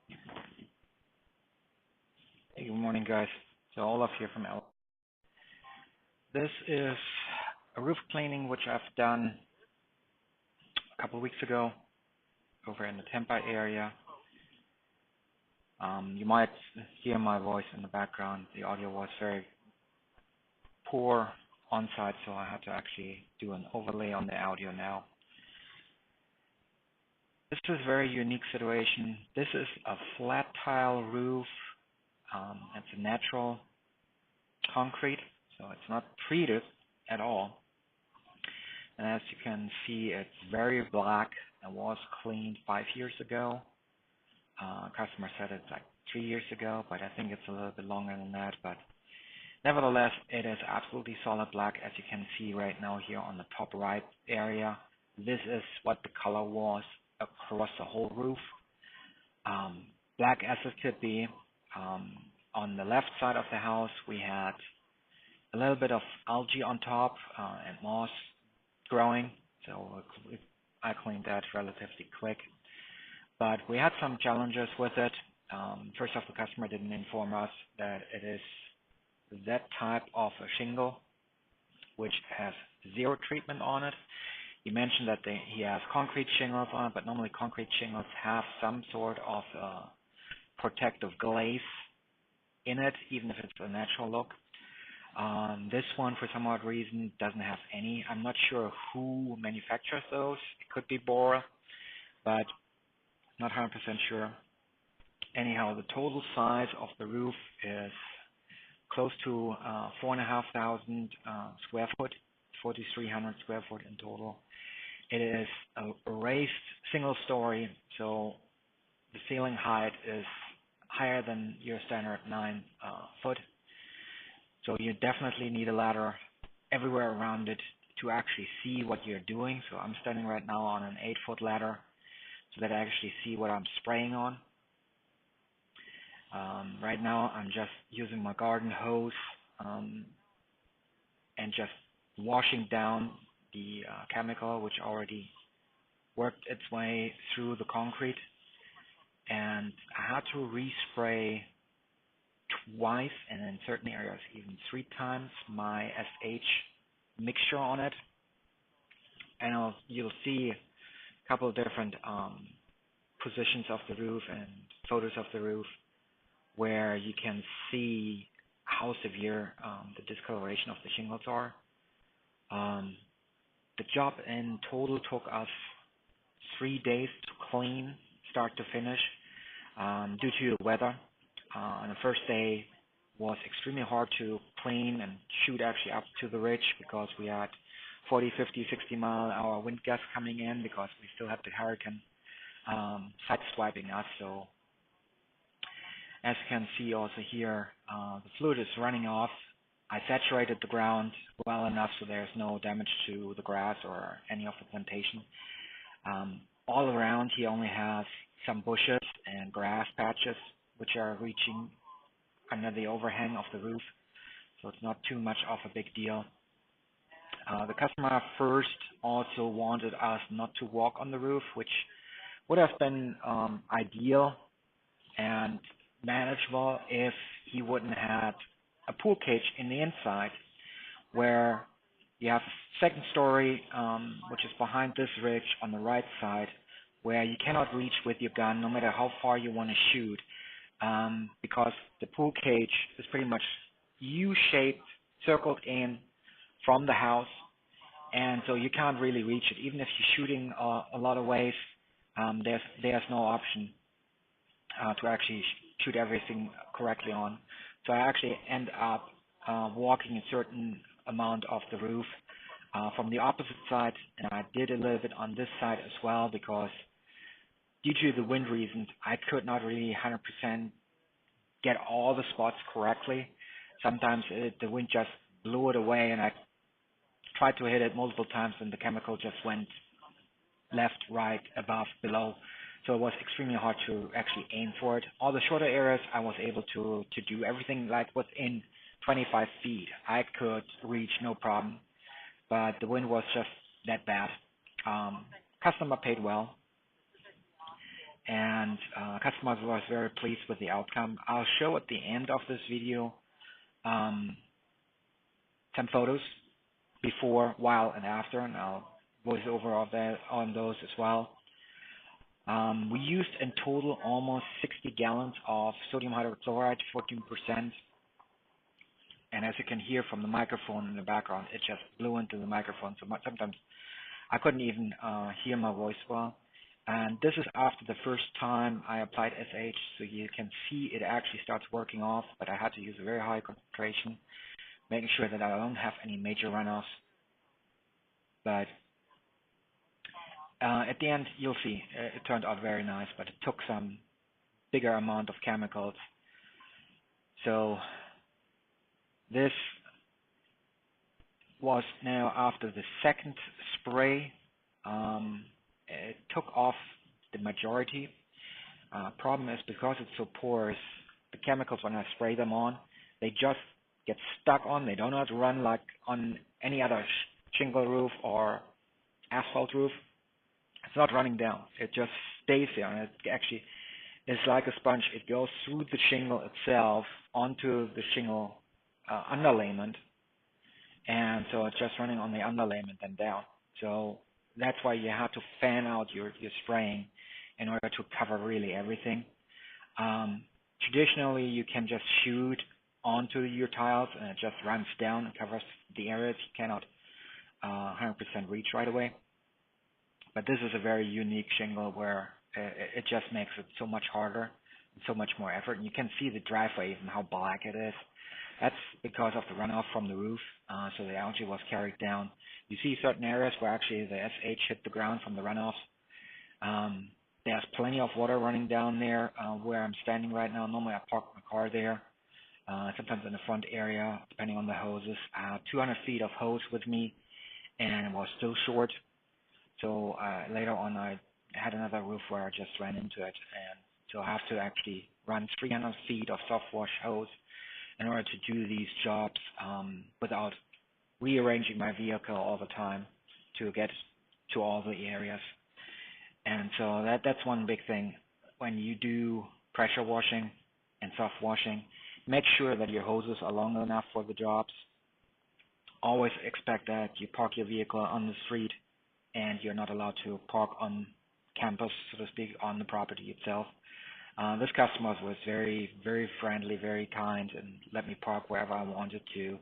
Hey, good morning, guys. So Olaf here from L. This is a roof cleaning which I've done a couple of weeks ago over in the Tampa area. You might hear my voice in the background. The audio was very poor on site, so I had to actually do an overlay on the audio now. This is a very unique situation. This is a flat tile roof. It's a natural concrete, so it's not treated at all. And as you can see, it's very black and was cleaned 5 years ago. Customer said it's like 3 years ago, but I think it's a little bit longer than that. But nevertheless, it is absolutely solid black, as you can see right now here on the top right area. This is what the color was across the whole roof. Black as it could be. On the left side of the house, we had a little bit of algae on top and moss growing, so I cleaned that relatively quick. But we had some challenges with it. First off, the customer didn't inform us that it is that type of a shingle, which has zero treatment on it. He mentioned that he has concrete shingles on it, but normally concrete shingles have some sort of protective glaze in it, even if it's a natural look. This one, for some odd reason, doesn't have any. I'm not sure who manufactures those. It could be Bora, but not 100% sure. Anyhow, the total size of the roof is close to 4,500 square foot, 4,300 square foot in total. It is a raised single story, so the ceiling height is higher than your standard 9 foot. So you definitely need a ladder everywhere around it to actually see what you're doing. So I'm standing right now on an 8-foot ladder so that I actually see what I'm spraying on. Right now I'm just using my garden hose and just washing down the chemical which already worked its way through the concrete. And I had to respray twice, and in certain areas even 3 times, my SH mixture on it. And you'll see a couple of different positions of the roof and photos of the roof where you can see how severe the discoloration of the shingles are. The job in total took us 3 days to clean, start to finish, due to the weather. On the first day was extremely hard to clean and shoot actually up to the ridge because we had 40, 50, 60 mile an hour wind gusts coming in because we still had the hurricane sideswiping us. So as you can see also here, the fluid is running off. I saturated the ground well enough so there's no damage to the grass or any of the plantation. All around he only has some bushes and grass patches which are reaching under the overhang of the roof, so it's not too much of a big deal. The customer first also wanted us not to walk on the roof, which would have been ideal and manageable if he wouldn't have a pool cage in the inside where you have second story, which is behind this ridge on the right side, where you cannot reach with your gun no matter how far you want to shoot, because the pool cage is pretty much U-shaped, circled in from the house, and so you can't really reach it. Even if you're shooting a lot of ways, there's no option to actually shoot everything correctly on. So I actually end up walking a certain amount of the roof from the opposite side, and I did a little bit on this side as well because due to the wind reasons, I could not really 100% get all the spots correctly. Sometimes the wind just blew it away, and I tried to hit it multiple times, and the chemical just went left, right, above, below. So it was extremely hard to actually aim for it. All the shorter areas, I was able to do everything like within 25 feet. I could reach no problem, but the wind was just that bad. Customer paid well. and customers was very pleased with the outcome. I'll show at the end of this video um, some photos before, while, and after, and I'll voice over of that on those as well. We used in total almost 60 gallons of sodium hydrochloride, 14%. And as you can hear from the microphone in the background, it just blew into the microphone. So sometimes I couldn't even hear my voice well. And this is after the first time I applied SH, so you can see it actually starts working off, but I had to use a very high concentration, making sure that I don't have any major runoffs. But at the end, you'll see, it turned out very nice, but it took some bigger amount of chemicals. So this was now after the second spray. It took off the majority. Problem is, because it's so porous, the chemicals, when I spray them on, they just get stuck on. They do not run like on any other shingle roof or asphalt roof. It's not running down. It just stays there, and it actually is like a sponge. It goes through the shingle itself onto the shingle underlayment, and so it's just running on the underlayment and down. So that's why you have to fan out your spraying in order to cover really everything. Traditionally, you can just shoot onto your tiles and it just runs down and covers the areas you cannot 100% reach right away. But this is a very unique shingle where it just makes it so much harder and so much more effort. And you can see the driveway and how black it is. That's because of the runoff from the roof, so the algae was carried down. You see certain areas where actually the SH hit the ground from the runoff. There's plenty of water running down there where I'm standing right now. Normally I park my car there, sometimes in the front area, depending on the hoses. 200 feet of hose with me, and it was still short. So later on I had another roof where I just ran into it, and so I have to actually run 300 feet of soft wash hose in order to do these jobs without rearranging my vehicle all the time to get to all the areas. And so that's one big thing. When you do pressure washing and soft washing, make sure that your hoses are long enough for the jobs. Always expect that you park your vehicle on the street and you're not allowed to park on campus, so to speak, on the property itself. This customer was very, very friendly, very kind, and let me park wherever I wanted to.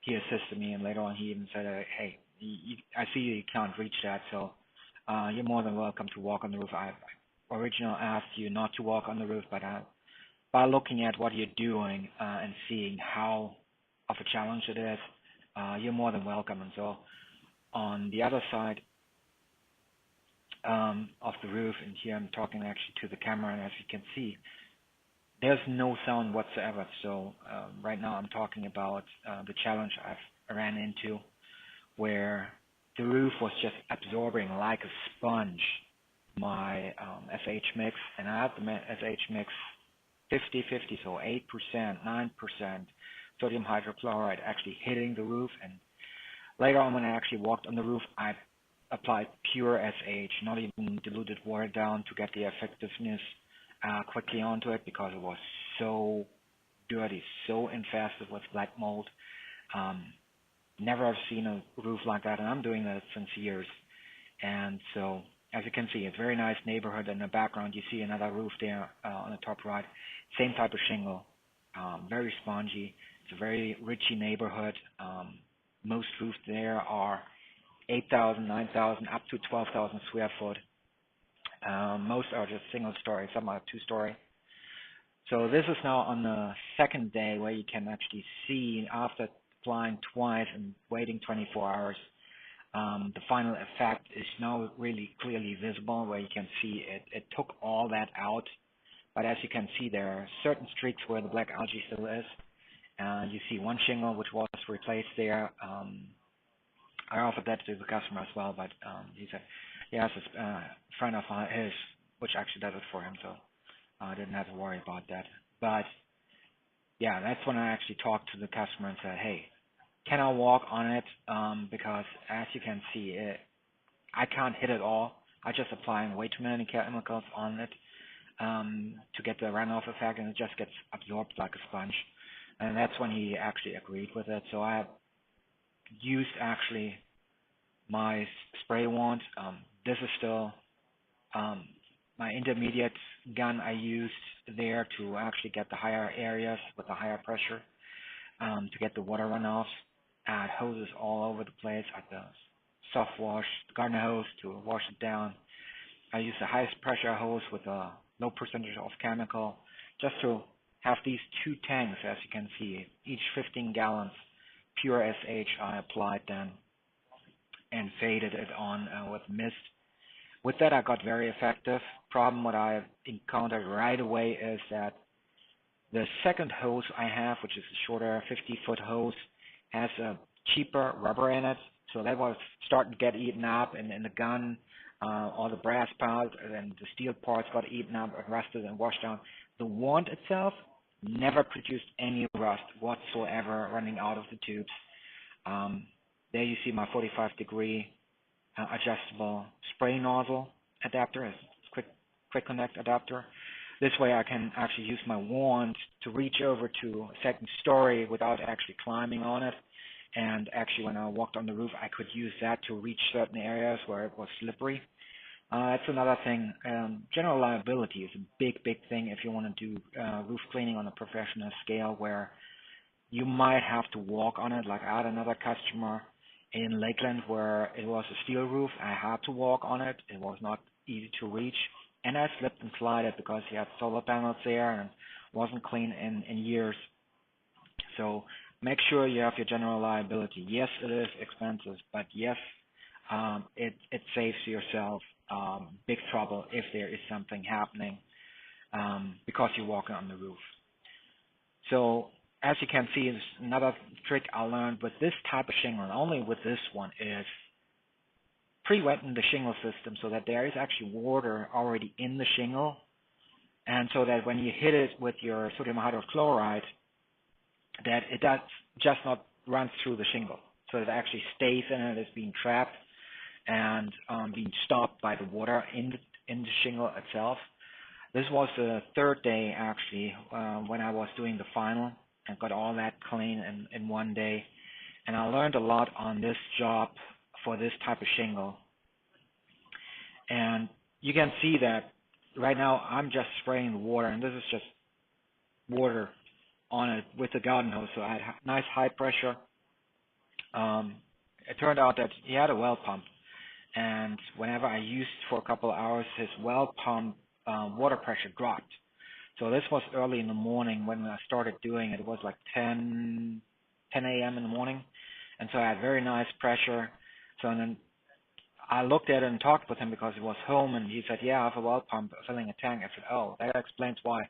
He assisted me, and later on he even said, hey, I see you can't reach that, so you're more than welcome to walk on the roof. I originally asked you not to walk on the roof, but by looking at what you're doing and seeing how of a challenge it is, you're more than welcome. And so on the other side of the roof, and here I'm talking actually to the camera, and as you can see, there's no sound whatsoever. So right now I'm talking about the challenge I've ran into, where the roof was just absorbing like a sponge my SH mix, and I had the SH mix 50-50, so 8%, 9% sodium hydrochloride actually hitting the roof. And later on, when I actually walked on the roof, I applied pure SH, not even diluted water down, to get the effectiveness quickly onto it, because it was so dirty, so infested with black mold. Never have seen a roof like that, and I'm doing that since years. And so, as you can see, it's a very nice neighborhood. In the background, you see another roof there on the top right. Same type of shingle, very spongy. It's a very richy neighborhood. Most roofs there are 8,000, 9,000, up to 12,000 square foot. Most are just single story, some are two-story. So this is now on the second day, where you can actually see, after applying twice and waiting 24 hours, the final effect is now really clearly visible, where you can see it took all that out. But as you can see, there are certain streaks where the black algae still is. You see one shingle which was replaced there. I offered that to the customer as well, but he said he has a friend of his which actually does it for him, so I didn't have to worry about that. But yeah, that's when I actually talked to the customer and said, hey, can I walk on it? Because as you can see, I can't hit it all. I just applying way too many chemicals on it to get the runoff effect, and it just gets absorbed like a sponge. And that's when he actually agreed with it. So I used actually my spray wand. This is still my intermediate gun I used there to actually get the higher areas with the higher pressure to get the water runoffs. I had hoses all over the place. I had the soft wash, garden hose to wash it down. I used the highest pressure hose with a low percentage of chemical just to have these two tanks, as you can see, each 15 gallons pure SH I applied then and faded it on with mist. With that, I got very effective. Problem what I encountered right away is that the second hose I have, which is a shorter 50-foot hose, has a cheaper rubber in it. So that was starting to get eaten up, and in the gun, all the brass parts and the steel parts got eaten up and rusted and washed down. The wand itself never produced any rust whatsoever running out of the tubes. There you see my 45-degree adjustable spray nozzle adapter, a quick connect adapter. This way I can actually use my wand to reach over to a second story without actually climbing on it. And actually when I walked on the roof, I could use that to reach certain areas where it was slippery. That's another thing. General liability is a big thing if you want to do roof cleaning on a professional scale, where you might have to walk on it. Like I had another customer in Lakeland where it was a steel roof. I had to walk on it. It was not easy to reach. And I slipped and slided because he had solar panels there and wasn't clean in years. So make sure you have your general liability. Yes, it is expensive, but yes, it saves yourself big trouble if there is something happening because you're walking on the roof. So as you can see, another trick I learned with this type of shingle, and only with this one, is pre-wetting the shingle system so that there is actually water already in the shingle, and so that when you hit it with your sodium hydrochloride, that it does just not run through the shingle, so it actually stays in it, is being trapped and being stopped by the water in the shingle itself. This was the third day actually when I was doing the final and got all that clean in one day, and I learned a lot on this job for this type of shingle. And you can see that right now I'm just spraying the water, and this is just water on it with the garden hose. So I had nice high pressure. It turned out that he had a well pump, and whenever I used for a couple of hours, his well pump water pressure dropped. So this was early in the morning when I started doing it. It was like 10 a.m. in the morning, and so I had very nice pressure. So then I looked at it and talked with him because he was home, and he said, yeah, I have a well pump filling a tank. I said, oh, that explains why.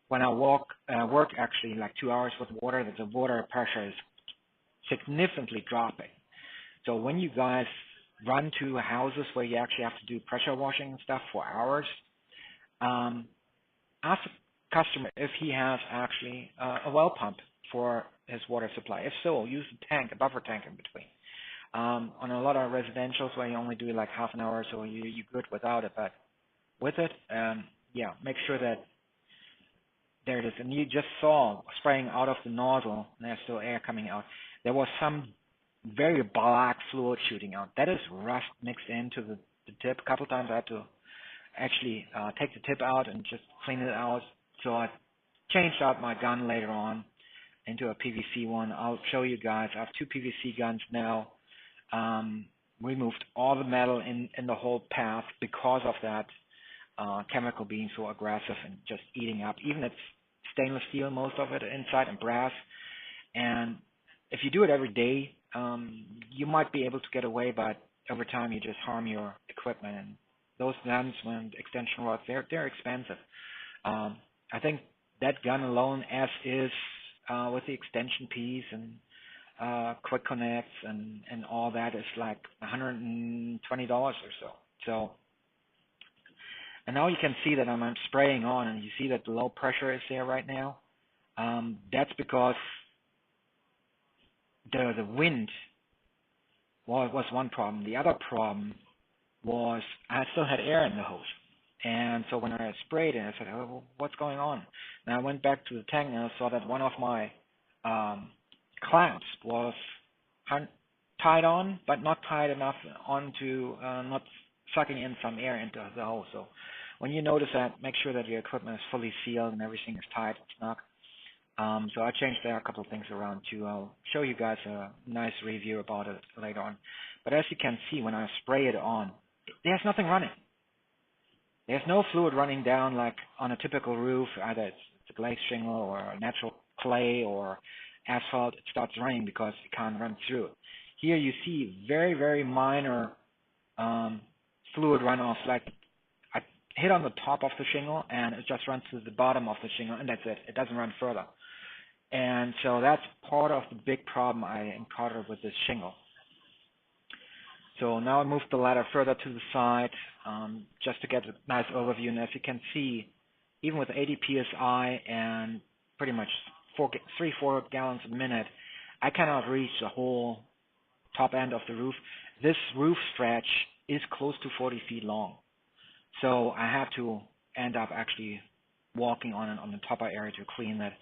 When I work actually like 2 hours with water, that the water pressure is significantly dropping. So when you guys run to houses where you actually have to do pressure washing and stuff for hours, ask the customer if he has actually a well pump for his water supply. If so, use a tank, a buffer tank in between. On a lot of residentials where you only do like half an hour, so you're good without it. But with it, yeah, make sure that there it is. And you just saw spraying out of the nozzle, and there's still air coming out. There was some very black fluid shooting out. That is rust mixed into the tip. A couple of times I had to actually take the tip out and just clean it out. So I changed out my gun later on into a PVC one. I'll show you guys. I have two PVC guns now. Removed all the metal in the whole path because of that chemical being so aggressive and just eating up. Even it's stainless steel, most of it inside, and brass. And if you do it every day, you might be able to get away, but over time you just harm your equipment. And those guns, when extension rods, they're expensive. I think that gun alone, as is, with the extension piece and quick connects and all that, is like $120 or so. So, and now you can see that I'm spraying on, and you see that the low pressure is there right now. That's because the wind was one problem. The other problem was I still had air in the hose. And so when I sprayed it, I said, oh, what's going on? And I went back to the tank and I saw that one of my clamps was tied on, but not tied enough on to not sucking in some air into the hose. So when you notice that, make sure that your equipment is fully sealed and everything is tight, snug. So I changed there a couple of things around too. I'll show you guys a nice review about it later on. But as you can see, when I spray it on, there's nothing running. There's no fluid running down like on a typical roof, either it's a glazed shingle or a natural clay or asphalt. It starts running because it can't run through it. Here you see very, very minor fluid runoff, like I hit on the top of the shingle and it just runs to the bottom of the shingle and that's it. It doesn't run further. And so that's part of the big problem I encountered with this shingle. So now I moved the ladder further to the side just to get a nice overview. And as you can see, even with 80 psi and pretty much 3-4 gallons a minute, I cannot reach the whole top end of the roof. This roof stretch is close to 40 feet long. So I have to end up actually walking on the top area to clean that.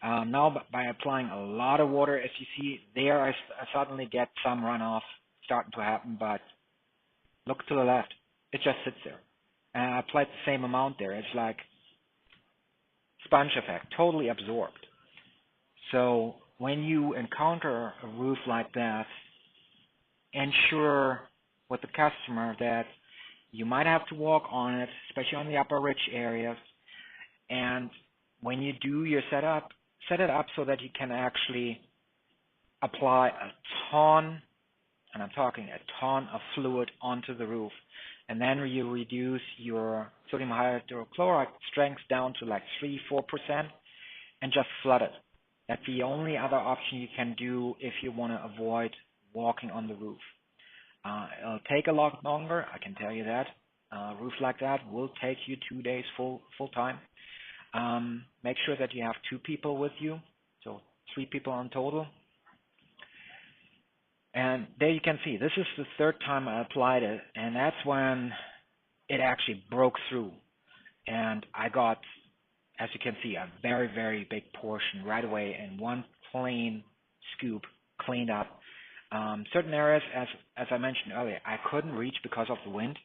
Now by applying a lot of water, as you see there, I suddenly get some runoff starting to happen, but look to the left, it just sits there. And I applied the same amount there. It's like sponge effect, totally absorbed. So when you encounter a roof like that, ensure with the customer that you might have to walk on it, especially on the upper ridge areas. And when you do your setup, set it up so that you can actually apply a ton, and I'm talking a ton of fluid onto the roof. And then you reduce your sodium hydrochloride strength down to like 3-4% and just flood it. That's the only other option you can do if you want to avoid walking on the roof. It'll take a lot longer, I can tell you that. A roof like that will take you 2 days full time. Make sure that you have 2 people with you, so 3 people in total. And there you can see, this is the 3rd time I applied it, and that's when it actually broke through. And I got, as you can see, a very, very big portion right away in one clean scoop, cleaned up. Certain areas, as I mentioned earlier, I couldn't reach because of the wind.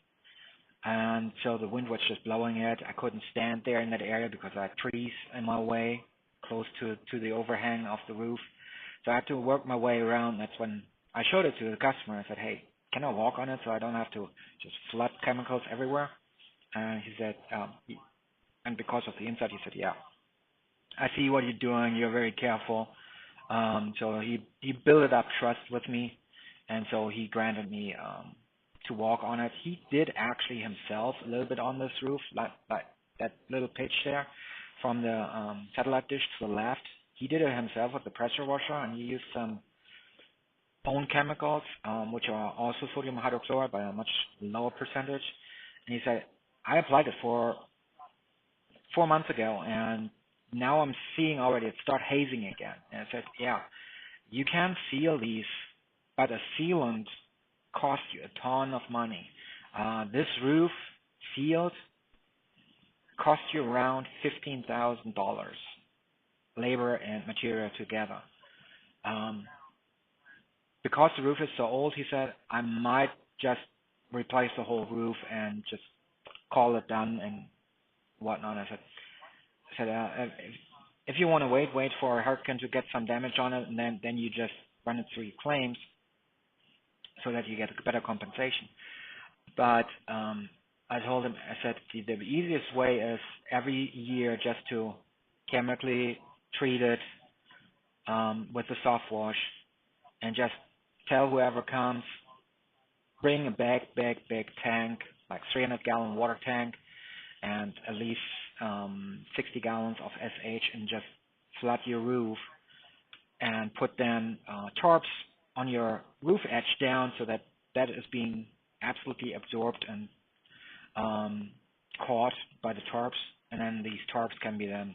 And so the wind was just blowing it. I couldn't stand there in that area because I had trees in my way, close to the overhang of the roof. So I had to work my way around. That's when I showed it to the customer. I said, hey, can I walk on it so I don't have to just flood chemicals everywhere? And he said, and because of the inside, he said, yeah, I see what you're doing. You're very careful. So he built up trust with me, and so he granted me to walk on it. He did actually himself a little bit on this roof, like that little pitch there from the satellite dish to the left. He did it himself with the pressure washer, and he used some own chemicals, which are also sodium hydrochloride by a much lower percentage. And he said, I applied it for 4 months ago, and now I'm seeing already it start hazing again. And I said, yeah, you can seal these, but a sealant costs you a ton of money. This roof sealed cost you around $15,000, labor and material together. Because the roof is so old, he said, I might just replace the whole roof and just call it done and whatnot. I said, if you want to wait for a hurricane to get some damage on it, and then you just run it through your claims so that you get a better compensation. But I told him, I said, the easiest way is every year just to chemically treat it with the soft wash and just tell whoever comes, bring a big tank, like 300-gallon water tank, and at least 60 gallons of SH, and just flood your roof and put then tarps on your roof edge down so that that is being absolutely absorbed and caught by the tarps, and then these tarps can be then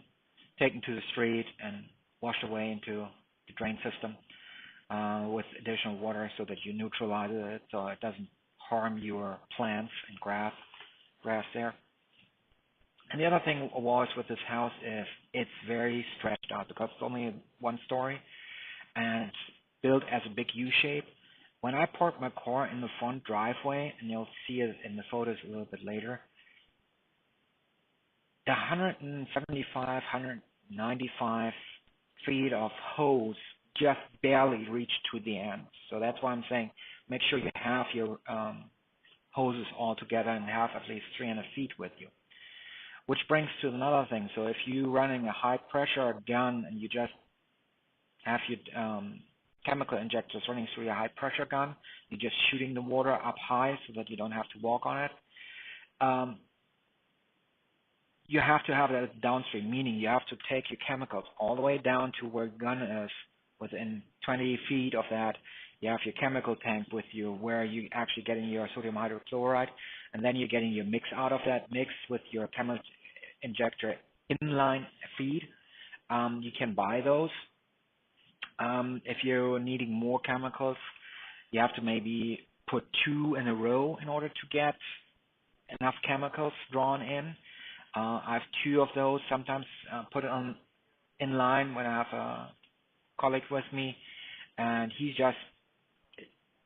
taken to the street and washed away into the drain system with additional water so that you neutralize it so it doesn't harm your plants and grass there. And the other thing was with this house is it's very stretched out because it's only one story and it's built as a big U shape. When I park my car in the front driveway, and you'll see it in the photos a little bit later, the 175, 195 feet of hose just barely reach to the end. So that's why I'm saying make sure you have your hoses all together and have at least 300 feet with you. Which brings to another thing. So if you're running a high pressure gun and you just have your chemical injectors running through your high pressure gun, you're just shooting the water up high so that you don't have to walk on it. You have to have that downstream, meaning you have to take your chemicals all the way down to where the gun is. Within 20 feet of that, you have your chemical tank with you where you're actually getting your sodium hydrochloride, and then you're getting your mix out of that mix with your chemical injector inline feed. You can buy those. If you're needing more chemicals, you have to maybe put 2 in a row in order to get enough chemicals drawn in. I have 2 of those, sometimes put it on in line when I have a colleague with me, and he just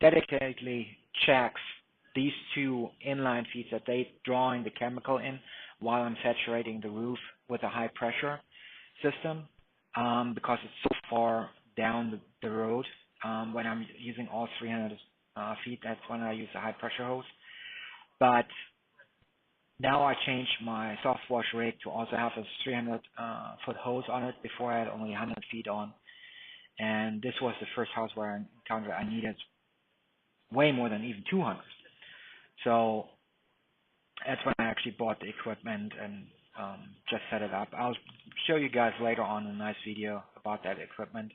dedicatedly checks these 2 inline feeds that they drawing the chemical in while I'm saturating the roof with a high pressure system, because it's so far down the road. When I'm using all 300 feet, that's when I use a high pressure hose. But now I changed my soft wash rig to also have a 300 foot hose on it. Before I had only 100 feet on. And this was the first house where I encountered I needed way more than even 200. So that's when I actually bought the equipment and just set it up. I'll show you guys later on a nice video about that equipment.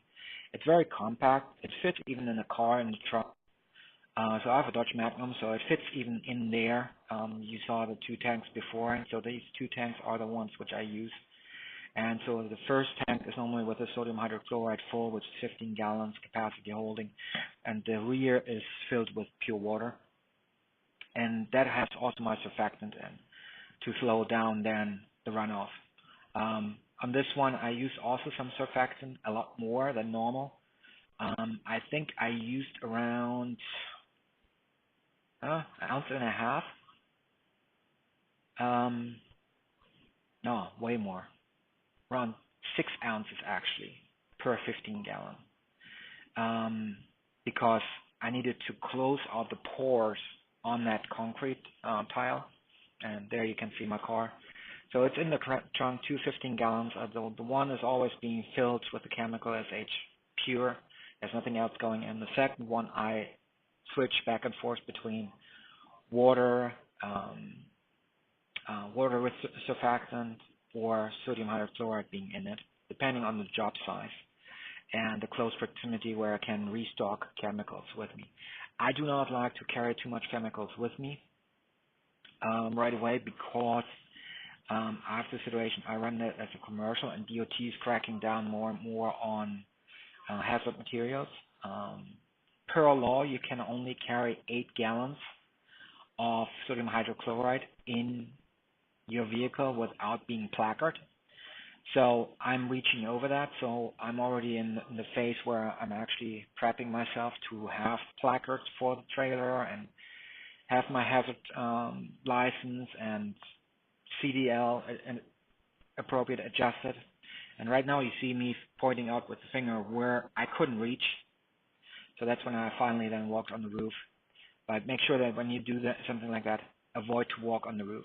It's very compact. It fits even in a car, in the truck. So I have a Dodge Magnum, so it fits even in there. You saw the 2 tanks before, and so these 2 tanks are the ones which I use. And so the first tank is normally with a sodium hydrochloride full, which is 15 gallons capacity holding, and the rear is filled with pure water. And that has also my surfactant in to slow down then the runoff. On this one, I used also some surfactant, a lot more than normal. I think I used around an ounce and a half. No, way more. Around 6 ounces actually per 15 gallon. Because I needed to close out the pores on that concrete tile. And there you can see my car. So it's in the trunk, 2 15 gallons. The one is always being filled with the chemical SH pure. There's nothing else going in. The second one, I switch back and forth between water, water with surfactant, or sodium hydrochloride being in it, depending on the job size and the close proximity where I can restock chemicals with me. I do not like to carry too much chemicals with me right away because I have the situation, I run it as a commercial, and DOT is cracking down more and more on hazard materials. Per law, you can only carry 8 gallons of sodium hydrochloride in your vehicle without being placarded. So I'm reaching over that. So I'm already in the phase where I'm actually prepping myself to have placards for the trailer and have my hazard license and CDL and appropriate adjusted. And right now you see me pointing out with the finger where I couldn't reach. So that's when I finally then walked on the roof. But make sure that when you do that, something like that, avoid to walk on the roof.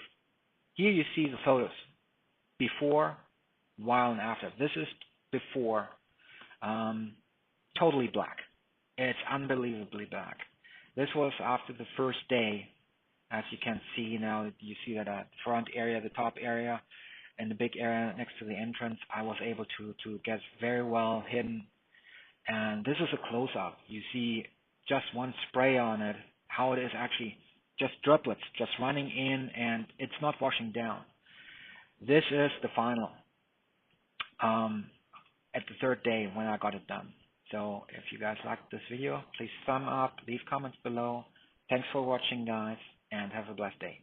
Here you see the photos, before, while, and after. This is before, totally black. It's unbelievably black. This was after the first day. As you can see now, you see that the front area, the top area, and the big area next to the entrance, I was able to get very well hidden. And this is a close-up. You see just one spray on it, how it is actually just droplets just running in, and it's not washing down. This is the final at the third day when I got it done. So if you guys liked this video, please thumb up, leave comments below, Thanks for watching, guys, and have a blessed day.